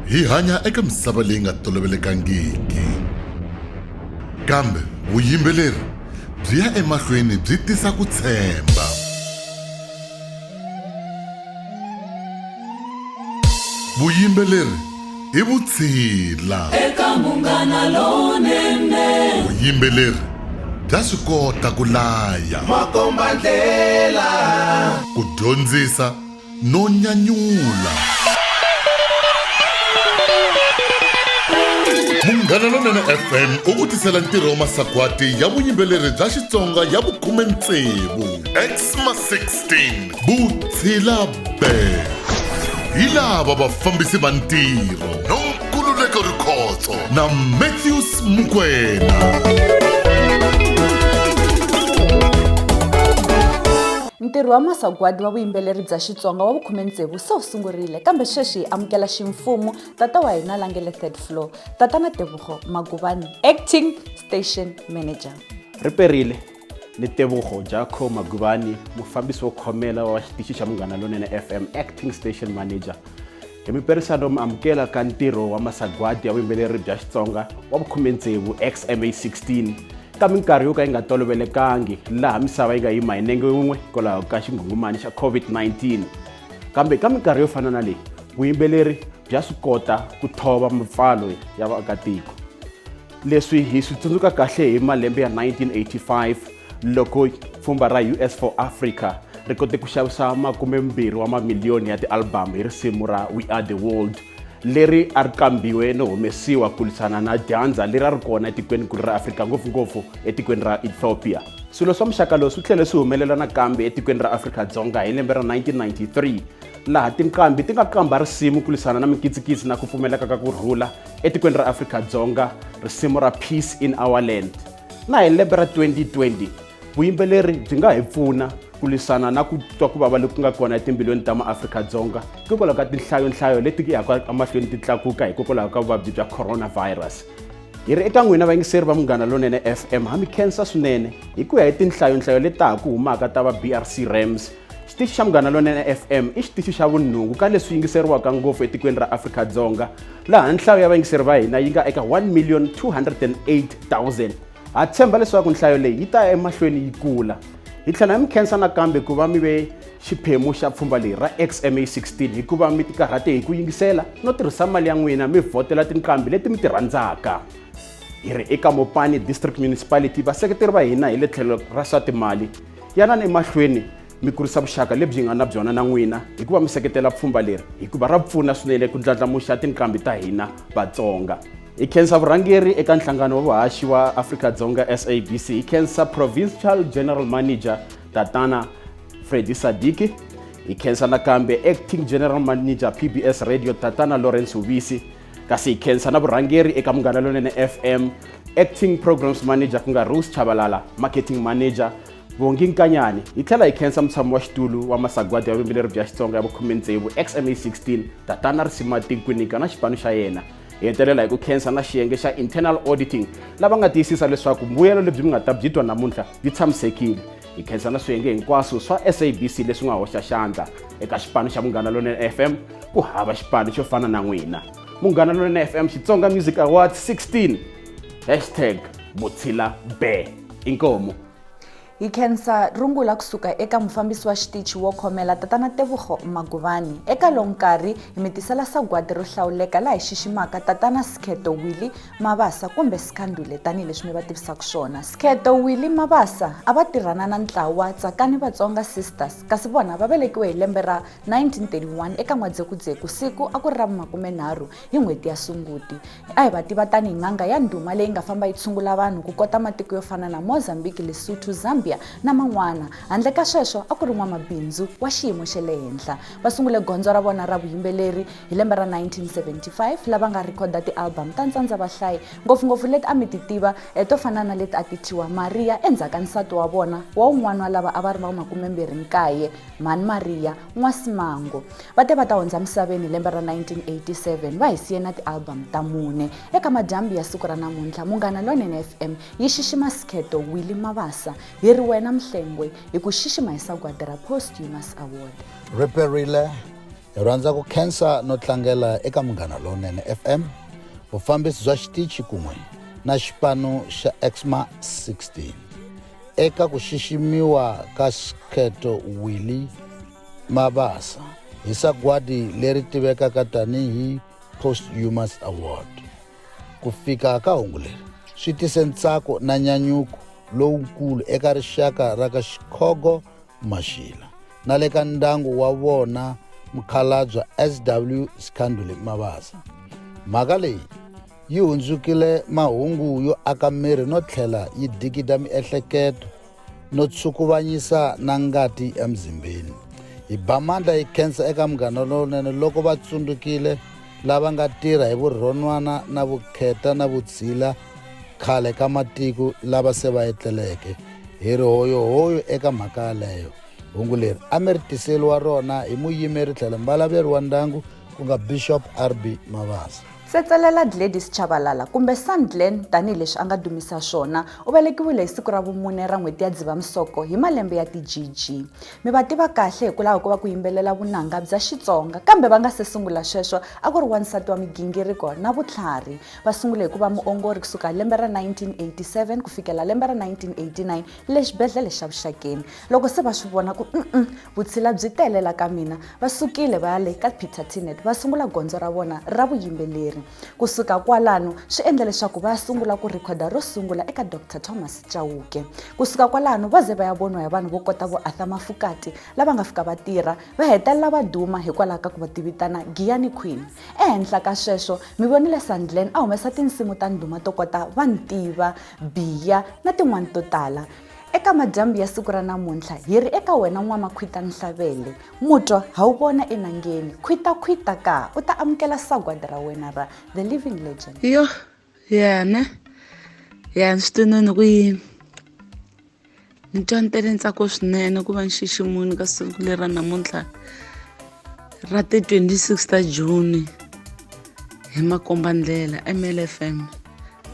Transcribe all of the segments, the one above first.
Hi hanya eka misava leyi nga tolovelekangiki. Kambe vuyimbeleri byi ya emahlweni byi tisa ku tshemba. Vuyimbeleri i vutshila. Eka munghana lonene. Vuyimbeleri bya swi kota ku laya, Makomba ndlela, ku dyondzisa no nyanyula. Munghana lonene FM u ku tisela ntirho wa masagwati ya vuyimbeleri bya Xitsonga ya vu-16 Xma16 vutshila be. Hi lava vafambisi va ntirho Nonkululeko Rikhotso na Matthews Mukwena. Ntirho wa masagwadi wa vuyimbeleri bya Xitsonga wa vu-16 se wu sungurile, kambe sweswi amukela ximfumo tata wa hina langele 3rd floor, tatana Tebogo Maguvani, acting station manager. Riperile ni Tebogo Jako Maguvani, mufambisi wo khomela wa xitichi xa Munghana Lonene FM, acting station manager. Hi miperisano amukela ka ntirho wa masagwadi ya vuyimbeleri bya Xitsonga wa vu-16 Xma16 ka minkarhi yo ka yi nga tolovelekangi, laha misava yi nga yima hi nenge wun'we hikwalaho ka xingungumani xa COVID-19. Kambe ka minkarhi yo fana na leyi, vuyimbeleri bya swi kota ku thova mipfalo ya vaakatiko. Leswi hi swi tsundzuka kahle hi malembe ya 1985 loko pfhumba ra US for Africa ri kote ku xavisa 20 wa mamiliyoni ya ti-album hi risimu ra We Are The World, leri a ri kambiwe no humesiwa ku lwisana na dyandza leri a ri kona etikweni ra Afrika, ngopfungopfu etikweni ra Ethiopia. Swilo swa muxaka lowu swi tlhele swi humelela nakambe etikweni ra Afrika-Dzonga hi lembe ra 1993, laha tinqambi ti nga kamba risimu ku lwisana na mikitsikitsi na ku pfumeleka ka ku rhula etikweni ra Afrika-Dzonga, risimu ra Peace in Our Land. Na hi lembe ra 2020 vuyimbeleri byi nga hi pfuna ku lwisana na ku twa ku vava loku nga kona etimbilwini ta maAfrika-Dzonga hikokwalaho ka tinhlayo leti yaka emahlweni ti tlakuka hikokwalaho ka vuvabyi bya coronavirus. Hi ri eka n'wina vayingiseri va Munghana Lonene FM, ha mi khensa swinene hi ku ya hi tinhlayo leti ha ku humaka ta va BRC Rams. Xitichi xa Munghana Lonene FM i xitichi xa vunhungu ka leswi yingiseriwaka ngopfu etikweni ra Afrika-Dzonga, laha nhlayo ya vayingiseri va hina yi nga eka 1,208,000. Ha tshemba leswaku nhlayo leyi yi ta ya emahlweni yi kula. Hi tlhela mi khensa nakambe ku va mi ve xiphemu xa pfhumba leri ra Xma16 hikuva mi tikarhate hi ku yingisela no tirhisa mali ya n'wina mi vhotela tinqambi leti mi ti rhandzaka. Hi ri eka Mopani District Municipality vaseketeri va hina hi le tlhelo ra swa timali, yanani emahlweni mi kurisa vuxaka lebyi nga na byona na n'wina hikuva mi seketela pfhumba leri hikuva ra pfuna swinene ku ndlandlamuxa tinqambi ta hina Vatsonga. Hi khensa vurhangeri eka nhlangano wa vuhaxi wa Afrika-Dzonga SABC, hi khensa Provincial General Manager tatana Freddy Sadiki, hi khensa nakambe Acting General Manager PBS Radio tatana Lawrence Ubisi, kasi hi khensa na vurhangeri eka Munghana Lonene FM, Acting Programs Manager ku nga Rose Chabalala, Marketing Manager Vongi Nkanyani. Hi tlhela hi khensa mutshami wa xitulu wa masagwadi ya vuyimbeleri bya Xitsonga ya vu-16 Xma16 tatana Risimati Kwinika na xipano xa yena. Hi hetelela hi ku khensa na xiyenge xa internal auditing lava nga tiyisisa leswaku mbuyelo lebyi mi nga ta byi twa namuntlha byi tshamisekile. Hi khensa na swiyenge hinkwaswo swa SABC leswi nga hoxa xandla eka xipano xa Munghana Lonene FM, ku hava xipano xo fana na n'wina. Munghana Lonene FM Xitsonga Music Awards 16 #Vutshila be. Inkomo. Hi khensa rungula kusuka eka mufambisi wa xitichi wo khomela tatana Tebogo Maguvani. Eka lo nkarhi hi mi tisela sagwadi ro hlawuleka laha hi xiximaka tatana Skheto Willy Mabasa kumbe Skandule tanihileswi mi va tivisaka swona. Skheto Willy Mabasa a va tirhana na ntlawa Tsakani Vatsonga Sisters, kasi vona va velekiwe hi lembe ra 1931 eka N'wadzekudzeko siku a ku ri ra 30 hi n'hweti ya Sunguti. A hi va tiva tanihi n'anga ya ndhuma leyi nga famba yi tshungula vanhu ku kota matiko yo fana na Mozambique, Lesotho, Zambia na man'wana. Handle ka sweswo a ku ri n'wamabindzu wa xiyimo xa le henhla. Va sungule gondzo ra vona ra vuyimbeleri hi lembe ra 1975 lava nga rhekhoda ti-album ta ntsandza vahlayi ngopfungopfu leti a mi ti tiva to fana na leti a ti thyiwa Maria endzhaku ka nsati wa vona wa un'wana wa lava a va ri va 29 Mani Maria N'wasimango. Va te va ta hundza misaveni hi lembe ra 1987 va hi siye na ti-album ta 4. Eka madyambu ya siku ra namuntlha Munghana Lonene FM yi xixima Skheto Willy Mabasa hi wena Mhlengwe hi ku xixima hi sagwadi ra Posthumous Award. Riperile hi rhandza ku khensa no tlangela eka Munghana Lonene FM, vufambisi bya xitichi kun'we na xipano xa Xma16 eka ku xiximiwa ka skheto Willie Mabasa hi sagwadi leri tivekaka tanihi Posthumous Award. Ku fika ka hungu leri swi tise ntsako na nyanyuko lowukulu eka rixaka ra ka Xikhogo Mashila na le ka ndyangu wa vona Mukhalabye SW Scandule Mabasa. Mhaka leyi yi hundzukile mahungu yo aka miri no tlhela yi dikida miehleketo no tshukuvanyisa na ngati emzimbeni. Hi ba mandla hi khensa eka Munghana Lonene loko va tsundzukile lava nga tirha hi vurhonwana na vukheta na vutshila khale ka matiko lava se va etleleke. Hi ri hoyohoyo eka mhaka yaleyo. Hungu leri a mi ri tiseliwa rona hi muyimeri tlhela mbalaveri wa ndyangu ku nga Bishop RB Mabasa. Tsetselela Gladys Chabalala kumbe Sandlen tanihileswi a nga dumisa swona u velekiwile hi siku ra vumune ra n'hweti ya Dzivamisoko hi malembe ya ti-GG. Mi va tiva kahle hikwalaho ko va ku yimbelela vunanga bya Xitsonga, kambe va nga se sungula sweswo a ku ri wansati wa migingiriko na vutlhari. Va sungule hi ku va muongori kusuka lembe ra 1987 ku fikela lembe ra 1989 le xibedhlele xa Vuxakeni. Loko se va swi vona ku vutshila byi telela ka mina, va sukile va ya le ka Peter Tinet va sungula gondzo ra vona ra vuyimbeleri. Kusuka kwalano swi endla leswaku va sungula ku rhekhoda ro sungula eka Dr. Thomas Chauke. Kusuka kwalano va ze va ya vonwa hi vanhu vo kota vo Arthur Mafukati lava nga fika va tirha va hetelela va duma hikwalaho ka ku va tivitana Giyani Queen. Ehenhla ka sweswo mi vonile Sandlen a humesa tinsimu ta ndhuma to kota va ntiva, biya na tin'wana to tala. Eka madyambu ya siku ra namuntlha hi ri eka wena N'wamakhwita Nhlabele, mutwa ha wu vona enangeni, khwita ka u ta amukela sagwadi ra wena ra The Living Legend. Yo ne ya nstununu ku yini ni twa ni tele ntsako swinene ku va ni xiximuni ka siku lera namuntlha ra ti 26 ta Juni hi makombandlela MLFM,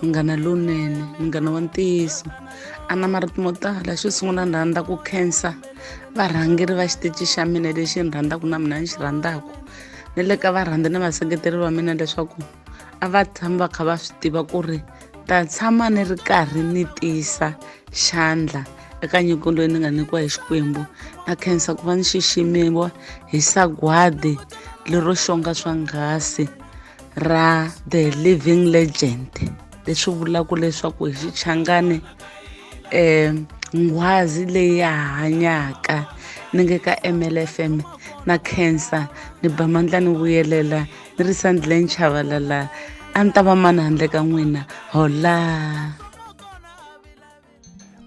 Munghana Lonene, munghana wa ntiyiso. Ana marito mo tala xo sungula ni rhandza ku khensa varhangeri va xitichi xa mina lexi ni rhandzaka na mina ni xi rhandzaka, ni le ka varhandzi na vaseketeri va mina leswaku a va tshama va kha va swi tiva ku ri ta tshama ni ri karhi ni tisa xandla eka nyiko loyi ni nga nyikiwa hi Xikwembu. Na khensa ku va ni xiximiwa hi sagwadi lero xonga swangasi ra The Living Legend, leswi vulaka leswaku hi Xichangani nghwazi leyi ya hanyaka ni nge ka MLFM. Na khensa ni ba mandla ni vuyelela ni ri Sandlen Chabalala a ni ta va mani handle ka n'wina hola.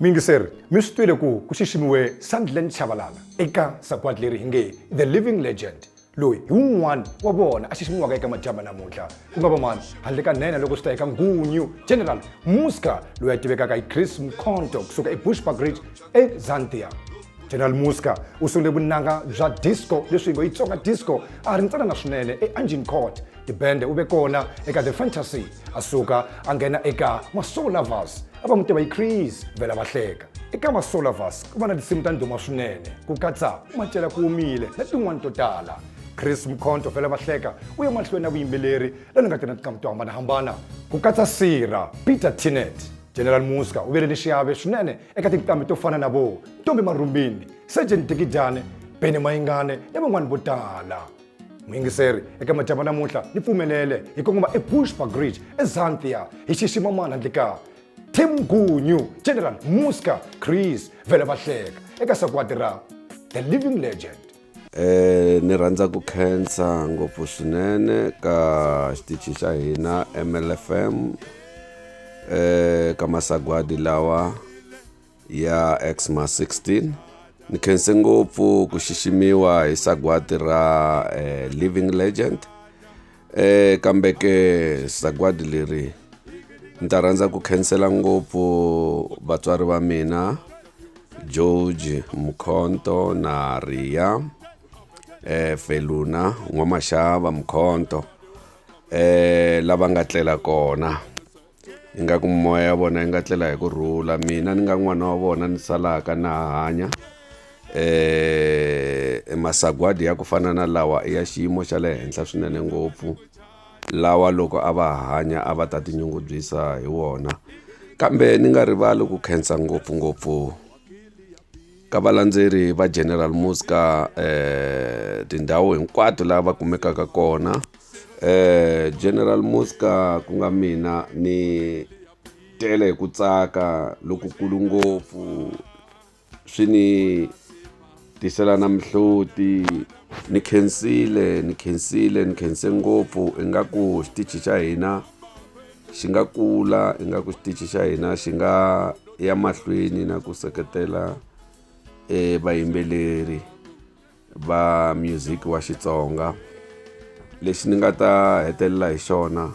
Mingiseri mi swi twile ku xiximiwe Sandlen Chabalala eka sagwadi leri hi nge The Living Legend, loyi hi wun'wana wa vona a xiximiwaka eka madyambu namuntlha ku nga va mani handle ka nhenha loko swi ta eka Ngunyu General Muska loyi a tivekaka hi Chris Mkhonto kusuka eBushbuckridge eZantia. General Muska u sungule vunanga bya disco leswi ngo Xitsonga disco a ri ntsanana swinene eAngin Court. Tibende u ve kona eka The Fantasy, a suka a nghena eka Ma-Soul Lovers a va n'wi tiva hi Chris Vela Vahleka. Eka Ma-Soul Lovers ku va na tinsimu ta ndhuma swinene ku katsa Macela ku humile na tin'wana to tala. Chris Mkhonto Vela Vahleka u ye mahlweni na vuyimbeleri lani nga tirha tinkamu to hambanahambana ku katsa Sira, Peter Tinet. General Muska u vele ni xiave swinene eka tinqambi to fana na vo Ntombi Marumbini, Sergeant Tikijane, Beni Mayingane na van'wana vo tala. Muyingiseri eka madyambu namuntlha ni pfumelele hi kongoma eBushbuckridge eZantia hi xixima mani handle ka Tim Ngunyu, General Muska, Chris Vela Vahleka eka sagwadi ra The Living Legend. Ni rhandza ku khensa ngopfu swinene ka xitichi xa hina MLFM ka masagwadi lawa ya Xma16. Ni khense ngopfu ku xiximiwa hi sagwadi ra Living Legend. Kambe ke sagwadi leri ni ta rhandza ku khensela ngopfu vatswari va mina George Mkhonto na Ria Feluna N'wamaxava Mkhonto lava nga tlela kona. Ingaku moya ya vona yi nga tlela hi kurhula, mina ni nga n'wana wa vona ni salaka na hanya. masagwadi ya ku fana na lawa ya xiyimo xa le henhla swinene ngopfu, lawa loko a va hanya a va ta tinyungubyisa hi wona. Kambe ni nga rivali ku khensa ngopfungopfu ka valandzeri va General Muzka tindhawu hinkwato laha va kumekaka kona. General Muzka ku nga mina ni tele hi ku tsaka lokukulu ngopfu, swi ni tisela na mihloti, ni khense ngopfu ingaku xitichi xa hina xi nga kula, ingaku xitichi xa hina xi nga ya mahlweni na ku seketela vayimbeleri va music wa Xitsonga. Lexi ni nga ta hetelela hi xona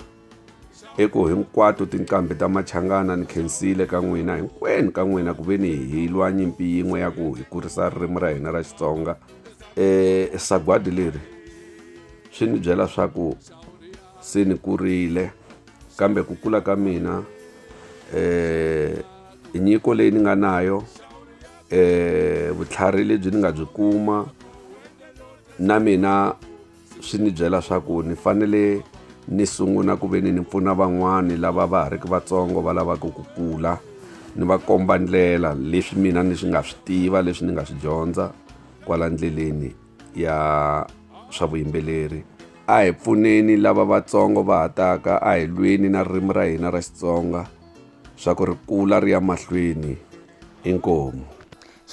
i ku hinkwato tinqambi ta machangana ni khensile ka n'wina hinkwenu ka n'wina ku ve ni hi lwa nyimpi yin'we ya ku hi kurisa ririmi ra hina ra Xitsonga. Sagwadi leri swi ni byela swa ku se ni kurile, kambe ku kula ka mina nyiko leyi ni nga nayo, vutlhari lebyi ni nga byi kuma, na mina swi ni byela swa ku ni fanele ni sungula ku ve ni pfuna van'wani lava va ha riki vatsongo va lavaka ku kula, ni va komba ndlela leswi mina ni swi nga swi tiva, leswi ni nga swi dyondza kwala ndleleni ya swa vuyimbeleri. A hi pfuneni lava vatsongo va ha taka, a hi lweni na ririmi ra hina ra Xitsonga swa ku ri kula ri ya mahlweni. Inkomu.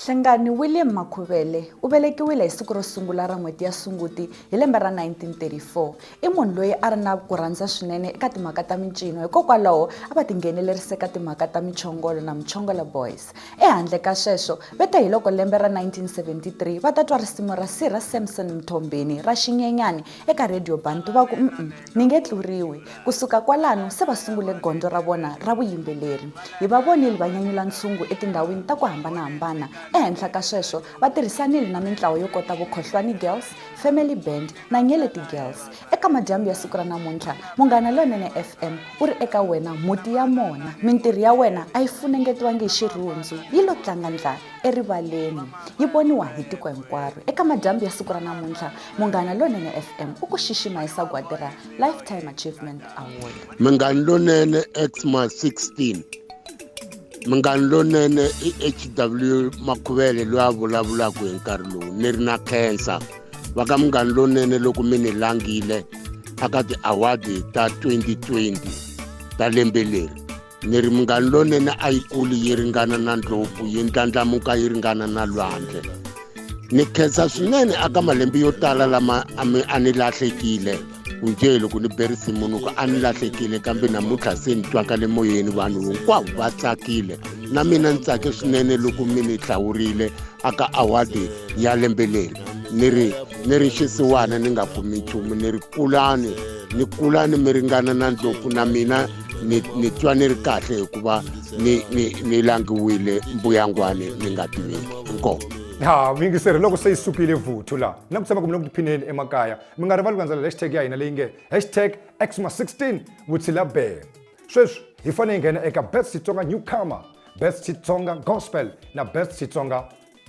Nhlengani William Makhuvele u velekiwile hi siku ro sungula ra n'hweti ya Sunguti hi lembe ra 1934. I munhu loyi a ri na ku rhandza swinene eka timhaka ta mincino, hikokwalaho a va tinghenelerise ka timhaka ta michongolo na Mchongolo Boys. Ehandle ka sweswo vete hi loko lembe ra 1973 va ta twa risimu ra Sira Samson Mthombeni ra Xinyenyani eka radio Bantu va ku ni nge tluriwi. Kusuka kwalano se va sungule gondzo ra vona ra vuyimbeleri. Hi va vonile va nyanyula ntshungu etindhawini ta ku hambanahambana. Ehenhla ka sweswo va tirhisanile na mintlawa yo kota Vukhohlwani Girls, Family Band na Nyeleti Girls. Eka madyambu ya siku ra namuntlha Munghana Lonene FM u ri eka wena muti ya mona. Mintirho ya wena a yi funengetiwangi hi xirhundzu, yi lo tlanga ndla erivaleni, yi voniwa hi tiko hinkwaro. Eka madyambu ya siku ra namuntlha Munghana Lonene FM u ku xixima hi sagwadi ra Lifetime Achievement Award. Munghana Lonene Xma16 Munghana Lonene i HW Makhuvele loyi a vulavulaka hi nkarhi lowu. Ni ri na khensa va ka Munghana Lonene loko mi ni langile aka ti-award ta 2020 ta lembe leri. Ni ri Munghana Lonene a yi kuli yi ringana na ndlopfu, yi ndlandlamuka yi ringana na lwandle. Ni khensa swinene aka malembe yo tala lama a ni lahlekile unje loko ni berisimu nuko a ni lahlekile, kambe namuntlha se ni twaka le moyeni vanhu hinkwavo va tsakile. Na mina ni tsake swinene loko mi ni hlawurile aka award ya lembe leri. Ni ri xisiwana ni nga kumi nchumu, ni ri kulani mi ringana na ndlopfu. Na mina ni twa ni ri kahle hikuva ni langiwile mbuyangwane ni nga tiveki. Inkomo. Mingiseri loko se yi sukile vuthu la na ku tshama ku mi loko tiphineni emakaya mi nga rivali ku landzelela hashtag ya hina leyi nge #Xma16 Vutshila Bear. Sweswi hi fanele hi nghena eka Best Xitsonga Newcomer, Best Xitsonga Gospel na Best Xitsonga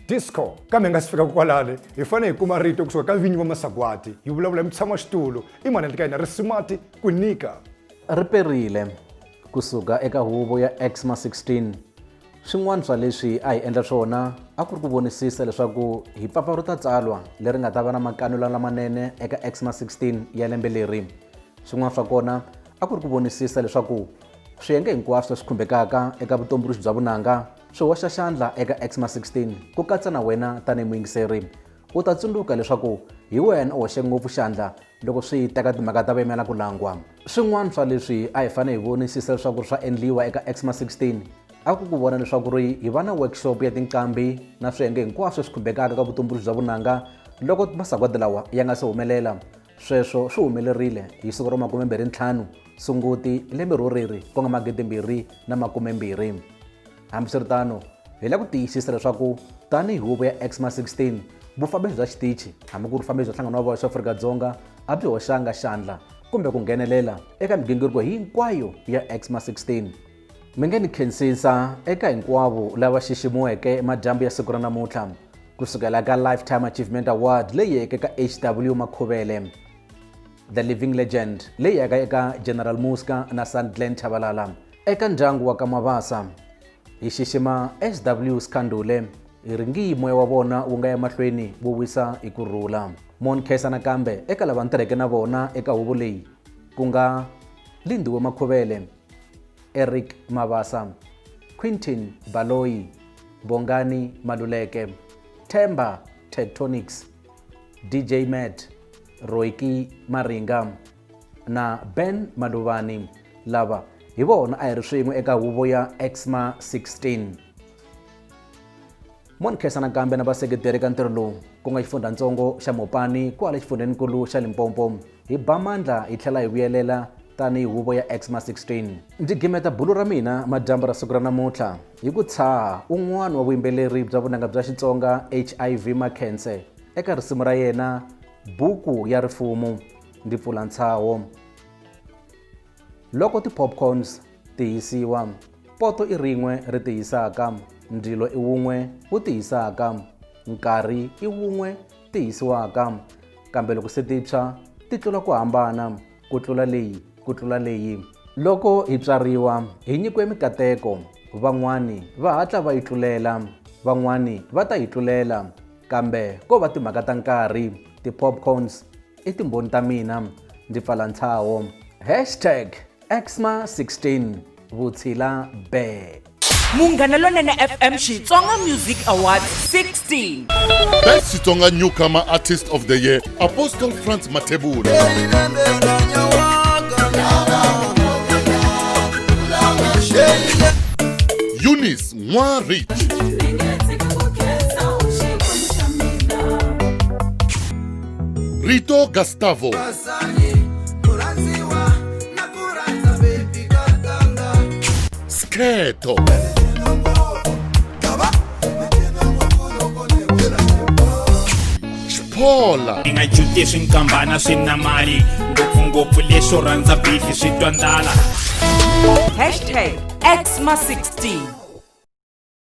Disco. Kambe hi nga si fika kwalani hi fanele hi kuma rito kusuka ka vinyi va masagwati, hi vulavula hi mutshamaxitulu i manene ka hina Risumati ku nyika ri perile kusuka eka huvo ya Xma16. Swin'wana swa leswi a hi endla swona a ku ri ku vonisisa leswaku hi pfapfarhuta tsalwa leri nga ta va na makanelo lamanene eka Xma16 ya lembe leri. Swin'wana swa kona a ku ri ku vonisisa leswaku swiyenge hinkwaswo leswi khumbekaka eka vutumbuluxi bya vunanga swi hoxa xandla eka Xma16, ku katsa na wena tanihi muyingiseri. U ta tsundzuka leswaku hi wena u hoxe ngopfu xandla loko swi teka timhaka ta vayimela ku langwa. Swin'wana swa leswi a hi fanele hi vonisisa leswaku swa endliwa eka Xma16 a ku vona leswaku hi va na workshop ya tinqambi na swiyenge hinkwaswo swi khumbekaka ka vutumbuluxi bya vunanga loko masagwadi lawa ya nga se humelela. Sweswo swi humelerile hi siku ro 25 Sunguti lembe ro reri ku nga 2020. Hambiswiritano hi la ku tiyisisa leswaku tanihi huvo ya Xma16 vufambisi bya xitichi hambi ku ri fambisi bya nhlangano wa voxa Afrika-Dzonga a byi hoxanga xandla kumbe ku nghenelela eka migingiriko hinkwayo ya Xma16. Mi nge ni khensisa eka hinkwavo lava xiximiweke madyambu ya siku ra namuntlha kusukela ka Lifetime Achievement Award leyi yeke ka HW Makhuvele, The Living Legend leyi yaka eka General Muska na Sandland Chabalala. Eka ndyangu wa ka Mabasa hi xixima SW Skandule hi ringi moya wa vona wu nga ya mahlweni wu wisa hi kurhula. Mon khesa nakambe eka lava ntirheke na vona eka huvo leyi ku nga Lindiwe Makhuvele, Eric Mabasa, Quintin Baloyi, Bongani Maluleke, Themba Tectonics, DJ Matt, Roiki Maringa na Ben Maluvani, lava hi vona a hi ri swin'we eka huvo ya Xma16. Mon khesa nakambe na vaseketeri ka ntirho lowu ku nga xifundzatsongo xa Mopani kwala xifundzenikulu xa Limpopo hi ba mandla hi tlhela hi vuyelela tanihi huvo ya Xma16. Ndzi gimeta bulu ra mina madyambu ra siku ra namuntlha hi ku tshaha un'wana wa vuyimbeleri bya vunanga bya Xitsonga HIV Makhense eka risimu ra yena buku ya rifumo ndi pfula ntshaho. Loko ti-popcorns ti hisiwa, poto i rin'we ri ti hisaka, ndzilo i wun'we wu ti hisaka, nkarhi i wun'we ti hisiwaka, kambe loko se ti tshwa ti tlula ku hambana ku tlula leyi. Loko hi tswariwa hi nyikiwe mikateko, van'wani va hatla va yi tlulela, van'wani va ta yi tlulela, kambe ko va timhaka ta nkarhi. Ti-popcorns i timbhoni ta mina, ndzi pfala ntshaho. #Xma16 Vutshila Be. Munghana Lonene FM Xitsonga Music Award 16. Best Xitsonga Newcomer Artist of the Year, Apostle Franz Matebula. Eunice Rich. Rito Gustavo. Sketo. Spola. Ingajuti swinkambana swina mali ngopfungopfu leswo rhandza bifi swi twa ndlala. #Xma16